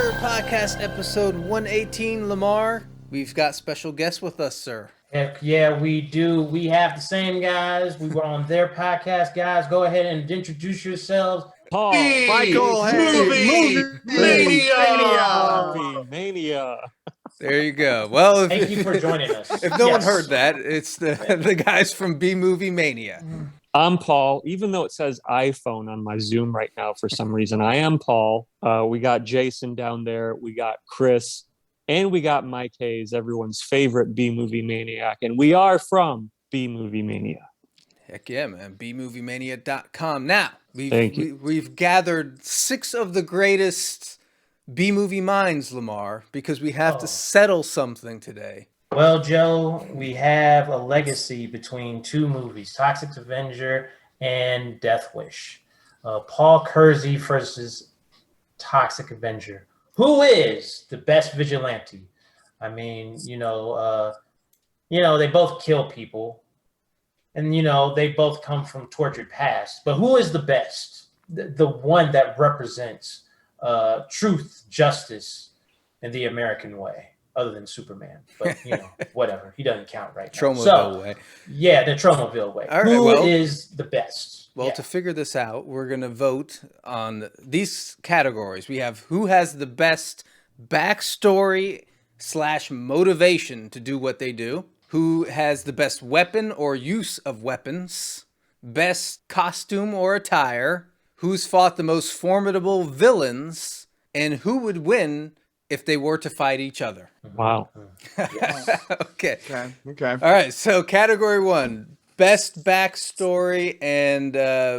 Turd Podcast, episode 118, Lamar. We've got special guests with us, sir. Heck yeah, we do. We have the same guys. We were on their podcast, guys. Go ahead and introduce yourselves. Paul, Michael, movie Mania. Mania. There you go. Well, Thank you for joining us. if no one heard that, it's the guys from B-Movie Mania. I'm Paul, even though it says iPhone on my Zoom right now for some reason. I am Paul. We got Jason down there. We got Chris. And we got Mike Hayes, everyone's favorite B-Movie Maniac. And we are from B-Movie Mania. Heck yeah, man. bmoviemania.com. Now, Thank you. we've gathered 6 of the greatest B-movie minds, Lamar, because we have to settle something today. Well, Joe, we have a legacy between two movies, Toxic Avenger and Death Wish. Paul Kersey versus Toxic Avenger. Who is the best vigilante? I mean, they both kill people, and they both come from tortured past. But who is the best? The one that represents truth, justice, and the American way, other than Superman. But whatever, he doesn't count right now. Tromaville way. Yeah, the Tromaville way. All right, Who is the best? Well, to figure this out, we're going to vote on these categories. We have who has the best backstory / motivation to do what they do, who has the best weapon or use of weapons, best costume or attire, who's fought the most formidable villains, and who would win if they were to fight each other. Wow. Okay. Okay. All right. So category 1, best backstory and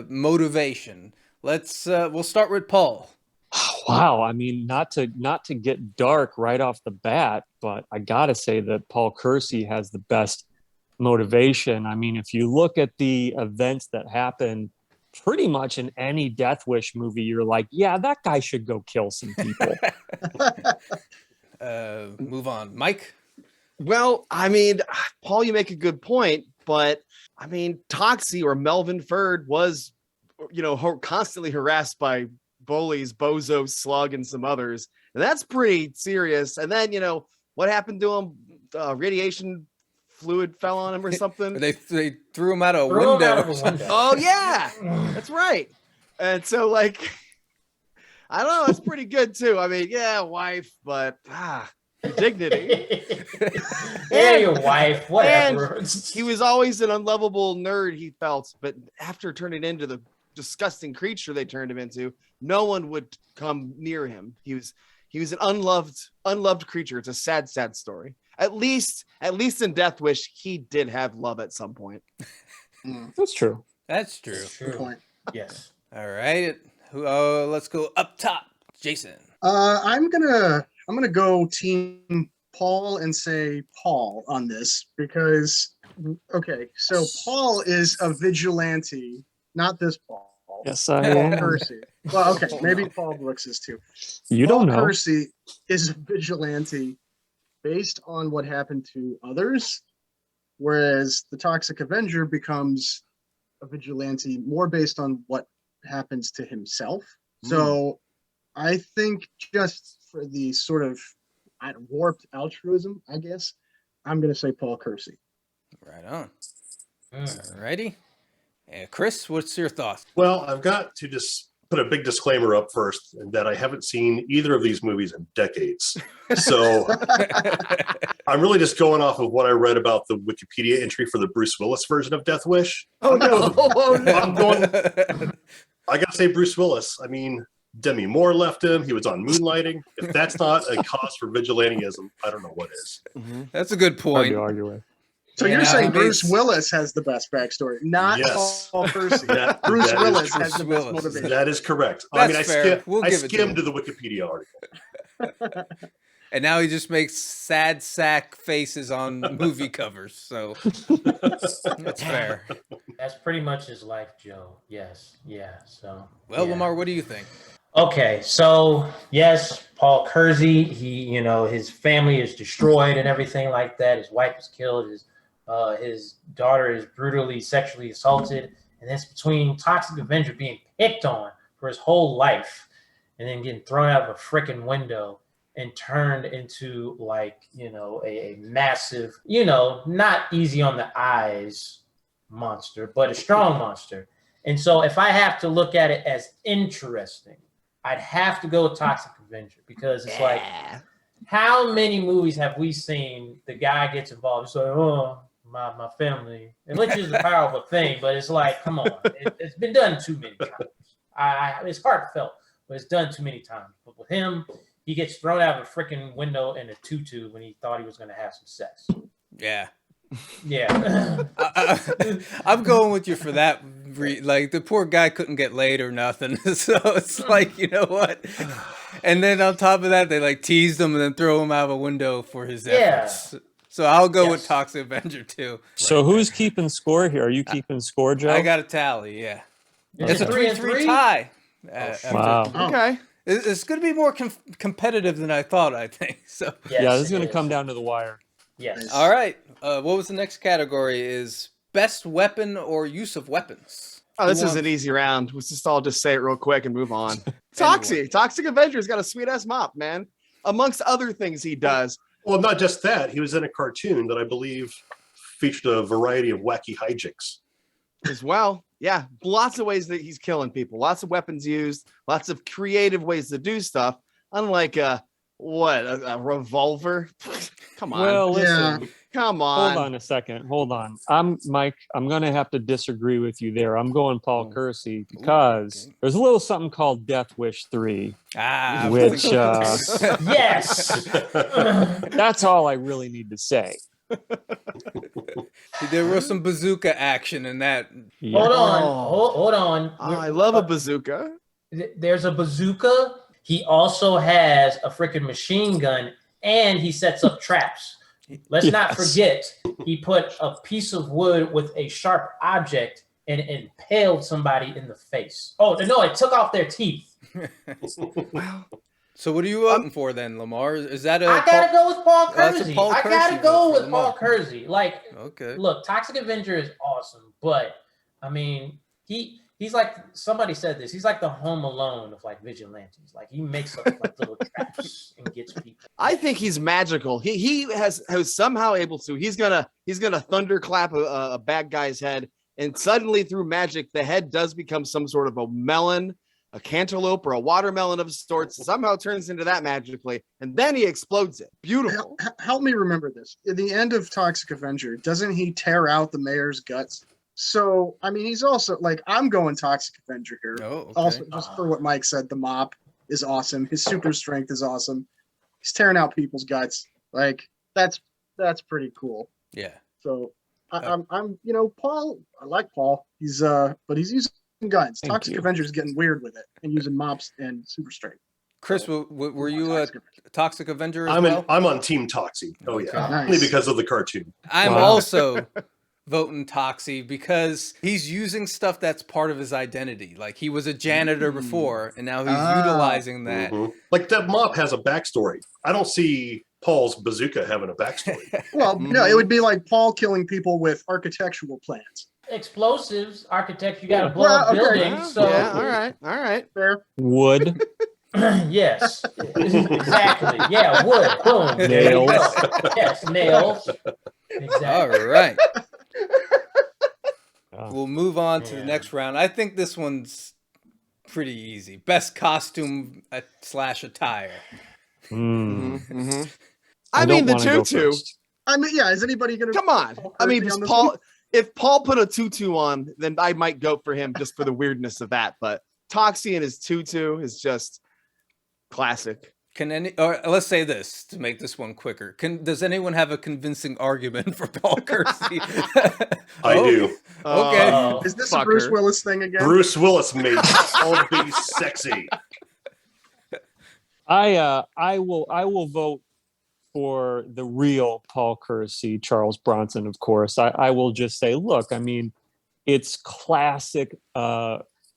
motivation. We'll start with Paul. Wow. I mean, not to get dark right off the bat, but I got to say that Paul Kersey has the best motivation. I mean, if you look at the events that happen pretty much in any Death Wish movie, you're like, yeah, that guy should go kill some people. Move on. Mike? Well, I mean, Paul, you make a good point, but I mean, Toxie or Melvin Ferd was, constantly harassed by bullies, Bozo, Slug, and some others. And that's pretty serious. And then, what happened to him? Radiation fluid fell on him or something. They threw him out a window. Oh, yeah, that's right. And so, I don't know, it's pretty good, too. I mean, yeah, wife, but dignity. Yeah, your wife, whatever. And he was always an unlovable nerd, he felt, but after turning into the disgusting creature they turned him into, no one would come near him. He was an unloved creature. It's a sad story. At least in Death Wish, he did have love at some point. That's true. That's true. Good point. Yes. All right. Let's go up top. Jason. I'm gonna go team Paul and say Paul on this because so Paul is a vigilante, not this Paul. Yes, I Paul am. Kersey. Well, okay, maybe Paul Brooks is too. You Paul don't know. Kersey is a vigilante based on what happened to others, whereas the Toxic Avenger becomes a vigilante more based on what happens to himself. So I think just for the sort of warped altruism, I guess, I'm going to say Paul Kersey. Right on. All righty. Chris, what's your thoughts? Well, I've got to just put a big disclaimer up first that I haven't seen either of these movies in decades. So I'm really just going off of what I read about the Wikipedia entry for the Bruce Willis version of Death Wish. Oh, no. I got to say Bruce Willis. I mean, Demi Moore left him. He was on Moonlighting. If that's not a cause for vigilantism, I don't know what is. That's a good Hard point. to argue with. So you're saying Bruce Willis has the best backstory, not Paul Kersey. Bruce Willis has the best motivation. That is correct. That's I mean, fair. I skimmed the Wikipedia article. And now he just makes sad sack faces on movie covers. So that's fair. That's pretty much his life, Joe. Yes. Yeah. So. Well, yeah. Lamar, what do you think? Okay, so yes, Paul Kersey, his family is destroyed and everything like that. His wife is killed. His daughter is brutally sexually assaulted. And it's between Toxic Avenger being picked on for his whole life and then getting thrown out of a freaking window and turned into like, a massive, not easy on the eyes monster, but a strong monster. And so if I have to look at it as interesting, I'd have to go with Toxic Avenger, because it's like, how many movies have we seen the guy gets involved? It's like, oh, my family, and which is a powerful thing, but it's like, come on, it's been done too many times. It's heartfelt, but it's done too many times. But with him, he gets thrown out of a freaking window in a tutu when he thought he was going to have some sex. Yeah. Yeah. I'm going with you for that. Like, the poor guy couldn't get laid or nothing. So it's like, you know what? And then on top of that, they like teased him and then throw him out of a window for his efforts. So I'll go with Toxic Avenger too. So who's keeping score here? Are you keeping score, Joe? I got a tally, yeah. It's It's a 3-3 tie. Wow. Okay. It's going to be more competitive than I thought, I think. So Yes, Yeah, this is it going to come down to the wire. Yes. all right. What was the next category? Is best weapon or use of weapons? Oh, this Who is an wants- easy round. Let's just all just say it real quick and move on. Toxic Avenger's got a sweet ass mop, man. Amongst other things he does. Well, not just that. He was in a cartoon that I believe featured a variety of wacky hijinks. As well. Yeah. Lots of ways that he's killing people. Lots of weapons used. Lots of creative ways to do stuff. Unlike a revolver? Come on. Well, listen. Yeah. Come on. Hold on a second. Hold on. Mike, I'm going to have to disagree with you there. I'm going Paul Kersey because there's a little something called Death Wish 3, which Yes. that's all I really need to say. there was some bazooka action in that. Yeah. Hold on. Oh. Hold on. I love a bazooka. There's a bazooka. He also has a freaking machine gun, and he sets up traps. Let's not forget, he put a piece of wood with a sharp object and impaled somebody in the face. Oh, no, it took off their teeth. So what are you voting for then, Lamar? Is that a I gotta go with Paul That's a Kersey. Paul I gotta Kersey go vote for with Lamar. Paul Kersey. Like, Okay. look, Toxic Avenger is awesome, but I mean, he's like, somebody said this. He's like the Home Alone of like vigilantes. Like, he makes up like little traps and gets people. I think he's magical. He has somehow able to. He's gonna thunderclap a bad guy's head, and suddenly through magic, the head does become some sort of a melon, a cantaloupe, or a watermelon of sorts. Somehow turns into that magically, and then he explodes it. Beautiful. Help me remember this. At the end of Toxic Avenger, doesn't he tear out the mayor's guts? So, I mean, he's also like, I'm going Toxic Avenger here. Oh, okay. Also, just for what Mike said, the mop is awesome. His super strength is awesome. He's tearing out people's guts. Like, that's pretty cool. Yeah. So, I'm Paul. I like Paul. He's but he's using guns. Thank Toxic you. Avenger is getting weird with it and using mops and super strength. Chris, were you a Toxic Avenger. Toxic Avenger as well? I'm on Team Toxie. Oh yeah, Okay. Nice. only because of the cartoon. I'm Wow. also voting Toxie because he's using stuff that's part of his identity. Like, he was a janitor before, and now he's utilizing that. Mhm. Like, that mop has a backstory. I don't see Paul's bazooka having a backstory. Well, no, it would be like Paul killing people with architectural plans. Explosives, architects, you gotta blow Well, up okay. buildings. So Yeah, all right. Fair. Wood, yes, exactly. Yeah, wood. Boom. There you Nails. go. Yes, nails. Exactly. All right. Oh. We'll move on to the Yeah. next round. I think this one's pretty easy. Best costume / attire. Mm. I mean, the don't wanna go tutu. first. I mean, yeah, is anybody gonna Come on. Paul I mean, Kersey just on this Paul. one? If Paul put a tutu on, then I might go for him just for the weirdness of that. But Toxie and his tutu is just classic. Or let's say this to make this one quicker. Does anyone have a convincing argument for Paul Kersey? I do. Okay. Oh, Is this a Bruce Fucker. Willis thing again? Bruce Willis made all be sexy. I will vote for the real Paul Kersey, Charles Bronson, of course. I will just say, look, I mean, it's classic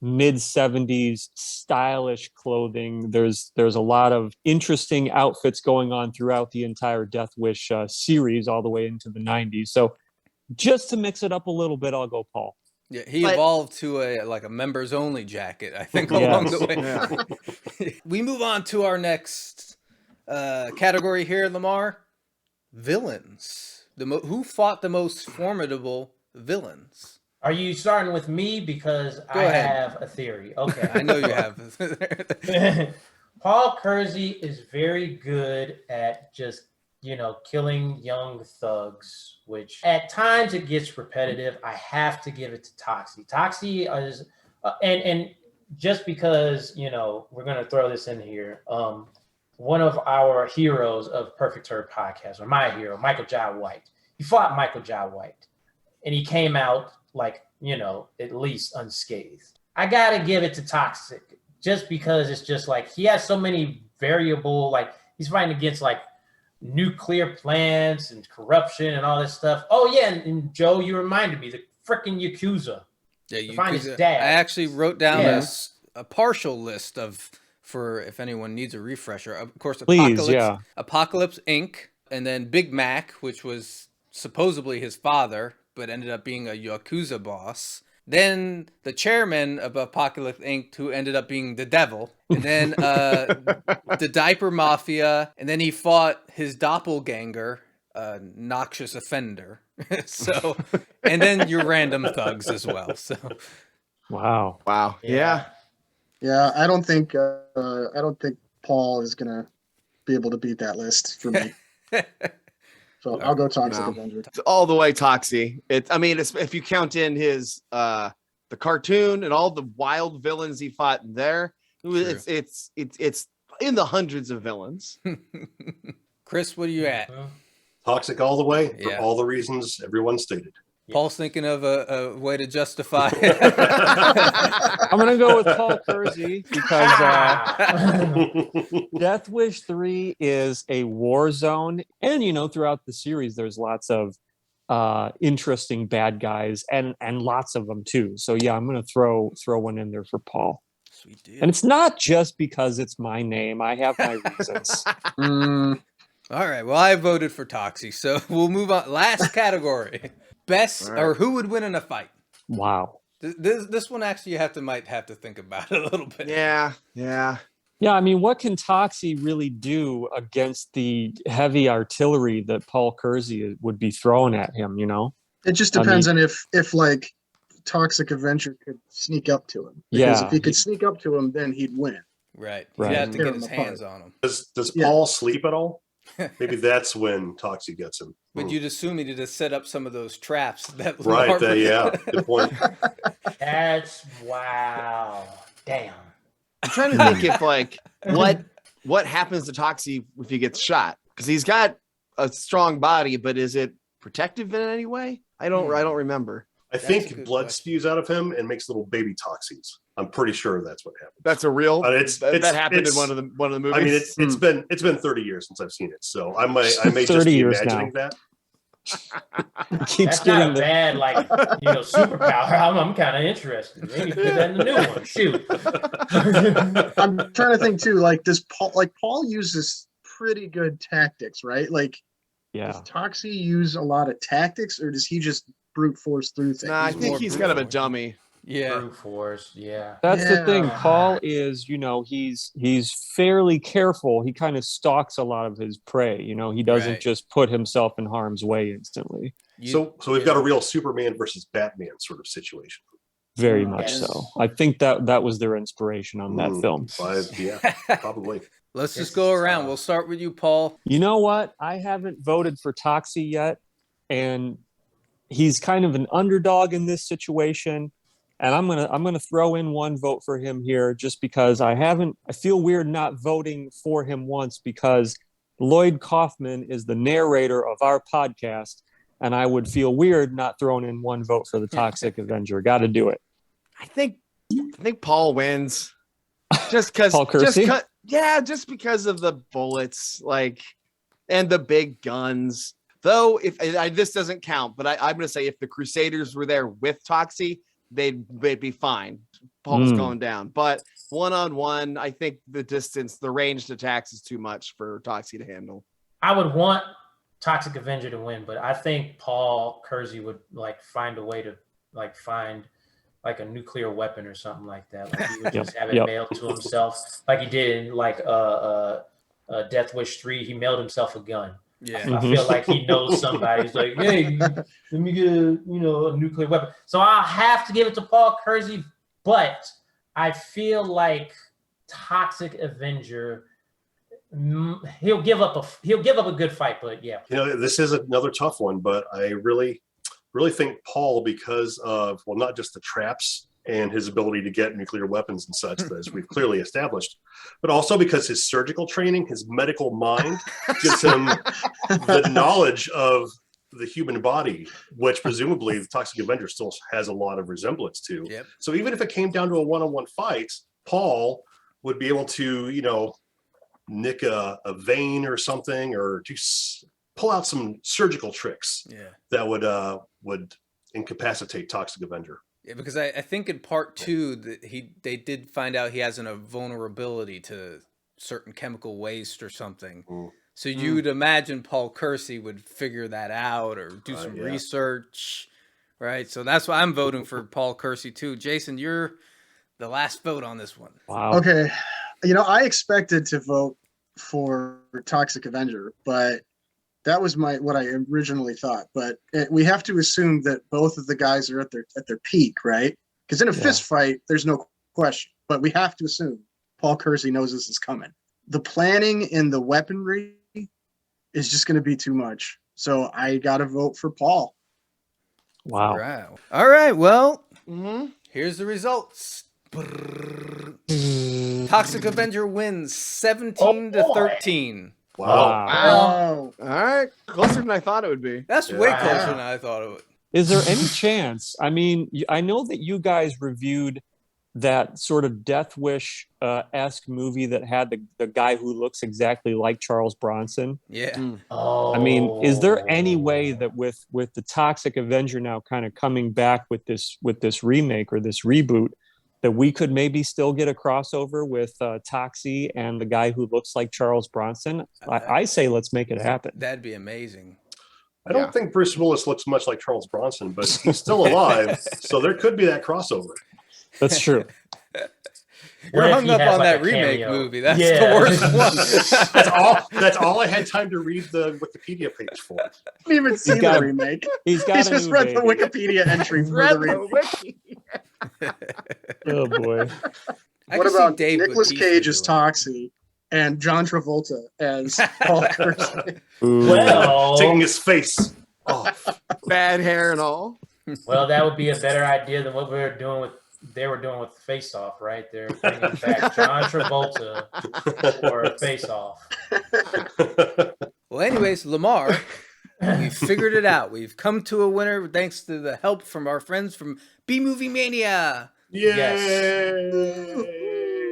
mid 70s stylish clothing. There's a lot of interesting outfits going on throughout the entire Death Wish series all the way into the 90s. So just to mix it up a little bit, I'll go Paul. Yeah, he But- evolved to a members only jacket, I think, Yes. along the way. Yeah. We move on to our next category here, Lamar. Villains. Who fought the most formidable villains? Are you starting with me? Because Go I ahead. have a theory. Okay. I know you have. Paul Kersey is very good at just, killing young thugs, which at times it gets repetitive. I have to give it to Toxie. Toxie is, and just because, we're going to throw this in here. One of our heroes of Perfect Turd podcast, or my hero, Michael Jai White. He fought Michael Jai White, and he came out at least unscathed. I got to give it to Toxic, just because it's just he has so many variable, he's fighting against nuclear plants and corruption and all this stuff. Oh yeah, and Joe, you reminded me, the freaking Yakuza. Yeah, find his I dad. actually wrote down Yeah. a partial list for if anyone needs a refresher. Of course, Please, yeah. Apocalypse Inc., and then Big Mac, which was supposedly his father, but ended up being a Yakuza boss. Then the chairman of Apocalypse Inc., who ended up being the devil. And then the Diaper Mafia. And then he fought his doppelganger, Noxious Offender. So, and then your random thugs as well. So, Wow. Wow. Yeah. Yeah, I don't think Paul is gonna be able to beat that list for me. So I'll go Toxic No. Avenger. It's all the way Toxie. If you count in his the cartoon and all the wild villains he fought in there, it's in the hundreds of villains. Chris, what are you at? Toxic all the way for Yeah. all the reasons everyone stated. Paul's thinking of a way to justify it. I'm going to go with Paul Kersey because Death Wish 3 is a war zone. And, throughout the series, there's lots of interesting bad guys and lots of them too. So, yeah, I'm going to throw one in there for Paul. Sweet deal. And it's not just because it's my name. I have my reasons. All right. Well, I voted for Toxie, so we'll move on. Last category: best All right. or who would win in a fight. Wow. This one actually you might have to think about it a little bit. Yeah. Yeah, I mean, what can Toxie really do against the heavy artillery that Paul Kersey would be throwing at him, It just depends on if Toxic Avenger could sneak up to him. Because Yeah. if he could sneak up to him, then he'd win. Right. Right. He'd have to Tear get him his apart. hands on him. Does Yeah. Paul sleep at all? Maybe that's when Toxie gets him. But you'd assume he'd have set up some of those traps that Right. Yeah. Good point. That's wow. Damn. I'm trying to think if what happens to Toxie if he gets shot, because he's got a strong body, but is it protective in any way? I don't remember. I That's a think good blood question. spews out of him and makes little baby Toxies. I'm pretty sure that's what happened. That's a real. That happened in one of the movies. I mean, it's been 30 years since I've seen it, so I may just 30 be years imagining that. Keeps That's not getting a the bad superpower. I'm kind of interested. Maybe put that in the new one. Shoot. I'm trying to think too. Does Paul uses pretty good tactics, right? yeah. Does Toxie use a lot of tactics, or does he just brute force through things? Nah, I He's think more he's kind of a brutal. dummy. Yeah. Brute force. Yeah. That's the thing. Yeah. Paul is, he's fairly careful. He kind of stalks a lot of his prey. He doesn't Right. just put himself in harm's way instantly. So we've got a real Superman versus Batman sort of situation. Very much Yes. so. I think that was their inspiration on that film. Yeah, probably. Let's This just go is around. tough. We'll start with you, Paul. You know what? I haven't voted for Toxie yet, and he's kind of an underdog in this situation. And I'm gonna throw in one vote for him here, just because I feel weird not voting for him once, because Lloyd Kaufman is the narrator of our podcast, and I would feel weird not throwing in one vote for the Toxic Avenger. Got to do it. I think Paul wins. Just because Paul Kersey? just because of the bullets, and the big guns. Though this doesn't count, but I'm gonna say if the Crusaders were there with Toxie, they'd be fine. Paul's going down. But 1-on-1, I think the ranged attacks is too much for Toxie to handle. I would want Toxic Avenger to win, but I think Paul Kersey would find a way to find like a nuclear weapon or something like that. Like he would just have it Yep. mailed to himself, like he did in like Death Wish 3. He mailed himself a gun. Yeah. I feel like he knows somebody. He's like, hey, let me get a nuclear weapon. So I'll have to give it to Paul Kersey, but I feel like Toxic Avenger, he'll give up a good fight, but yeah. This is another tough one, but I really think Paul, because of, well, not just the traps and his ability to get nuclear weapons and such, as we've clearly established, but also because his surgical training, his medical mind gives him the knowledge of the human body, which presumably the Toxic Avenger still has a lot of resemblance to. Yep. So even if it came down to a one-on-one fight, Paul would be able to, nick a vein or something, or to pull out some surgical tricks that would incapacitate Toxic Avenger. Yeah, because I think in part 2 that they did find out he has a vulnerability to certain chemical waste or something. So you would imagine Paul Kersey would figure that out or do some research, right? So that's why I'm voting for Paul Kersey too. Jason, you're the last vote on this one. Wow. Okay. I expected to vote for Toxic Avenger, but that was what I originally thought. But we have to assume that both of the guys are at their peak, right? Because in a fist fight, there's no question. But we have to assume Paul Kersey knows this is coming. The planning and the weaponry is just going to be too much. So I got to vote for Paul. Wow. All right. Well, here's the results. Toxic Avenger wins 17-13. Wow. All right. Closer than I thought it would be. That's way closer than I thought it would. Is there any chance? I mean, I know that you guys reviewed that sort of Death Wish esque movie that had the guy who looks exactly like Charles Bronson. Yeah. I mean, is there any way that with the Toxic Avenger now kind of coming back with this remake or this reboot, that we could maybe still get a crossover with Toxie and the guy who looks like Charles Bronson? I say let's make it happen. That'd be amazing. I don't think Bruce Willis looks much like Charles Bronson, but he's still alive, so there could be that crossover. That's true. You're hung up on that remake movie. That's the worst one. That's all I had time to read the Wikipedia page for. I didn't even see the remake. He's just read the Wikipedia entry for the remake. Oh boy. What about Nicolas Cage as Toxie and John Travolta as Paul Kersey? Well, taking his face off, bad hair and all. Well, that would be a better idea than what they were doing with Face Off, right? They're bringing back John Travolta for Face Off. Well, anyways, Lamar, we figured it out. We've come to a winner thanks to the help from our friends from B-Movie Mania. Yes.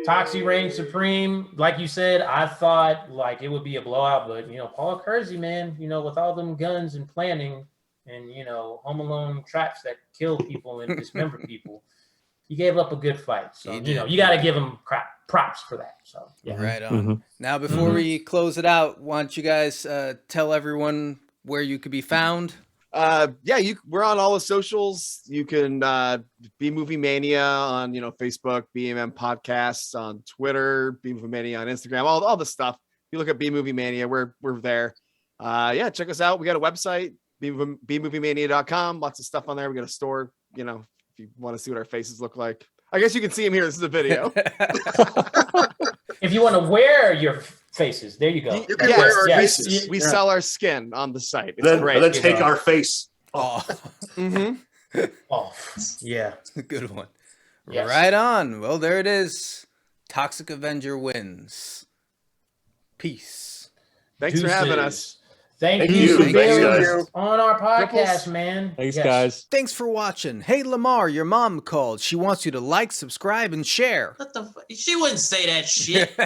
Toxie reigns supreme. Like you said, I thought like it would be a blowout, but Paul Kersey, man, with all them guns and planning and Home Alone traps that kill people and dismember people, he gave up a good fight. So you got to give him props for that. So yeah, right on. Now, before we close it out, why don't you guys tell everyone where you could be found? We're on all the socials. You can B-Movie Mania on Facebook, BMM Podcasts on Twitter, B-Movie Mania on Instagram, all the stuff. If you look at B-Movie Mania, we're there. Check us out. We got a website, bmoviemania.com. Lots of stuff on there. We got a store, if you want to see what our faces look like. I guess you can see them here. This is a video. If you want to wear your faces, there you go. You can wear our faces. We sell our skin on the site. It's then, great. And then take our face off. Off. Yeah. Good one. Yes. Right on. Well, there it is. Toxic Avenger wins. Peace. Thanks for having us. Thank you for being guys. on our podcast, man. Thanks, guys. Thanks for watching. Hey, Lamar, your mom called. She wants you to like, subscribe, and share. What the? She wouldn't say that shit.